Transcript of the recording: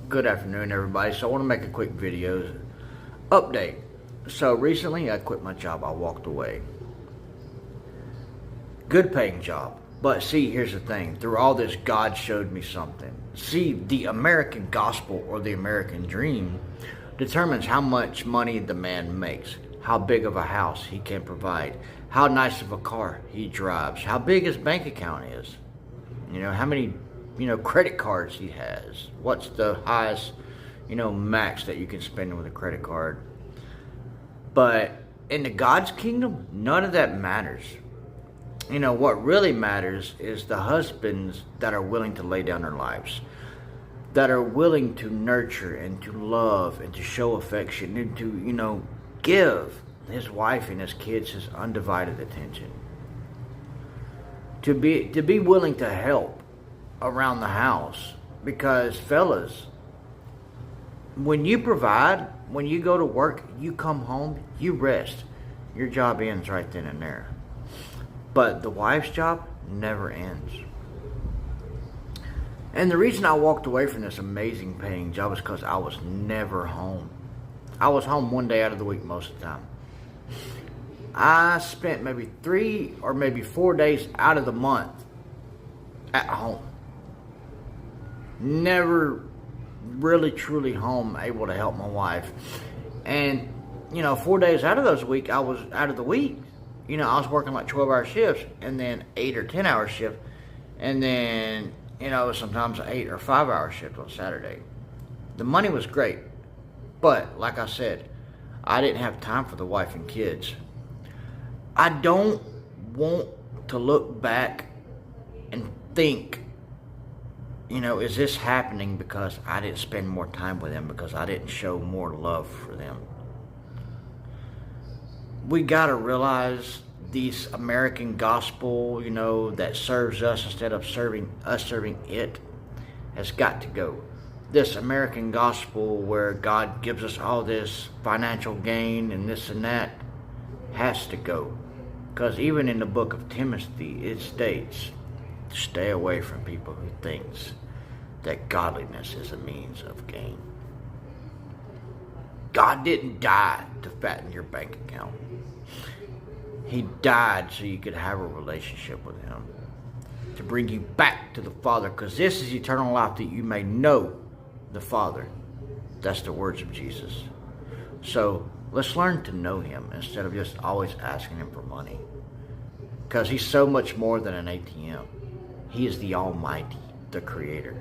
Good afternoon, everybody. So I want to make a quick video update. So recently I quit my job. I walked away. Good paying job. But see, here's the thing. Through all this, God showed me something. See, the American gospel or the American dream determines how much money the man makes, how big of a house he can provide, how nice of a car he drives, how big his bank account is, how many credit cards he has, what's the highest max that you can spend with a credit card. But in the God's kingdom, none of that matters. What really matters is the husbands that are willing to lay down their lives, that are willing to nurture and to love and to show affection and to give his wife and his kids his undivided attention, to be willing to help around the house. Because fellas, when you provide, when you go to work, you come home, you rest, your job ends right then and there. But the wife's job never ends. And the reason I walked away from this amazing paying job is because I was never home. I was home one day out of the week most of the time. I spent maybe 3 or maybe 4 days out of the month at home. Never really truly home, able to help my wife. And 4 days out of those week, I was out of the week. I was working like 12-hour shifts, and then 8 or 10-hour shift, and then sometimes an 8 or 5-hour shift on Saturday. The money was great, but like I said, I didn't have time for the wife and kids. I don't want to look back and think, is this happening because I didn't spend more time with them, because I didn't show more love for them? We gotta realize this American gospel, that serves us instead of serving it, has got to go. This American gospel where God gives us all this financial gain and this and that has to go. Because even in the book of Timothy, it states, stay away from people who thinks that godliness is a means of gain. God didn't die to fatten your bank account. He died so you could have a relationship with Him, to bring you back to the Father, because this is eternal life, that you may know the Father. That's the words of Jesus. So let's learn to know Him instead of just always asking Him for money, because He's so much more than an ATM. He is the Almighty, the Creator.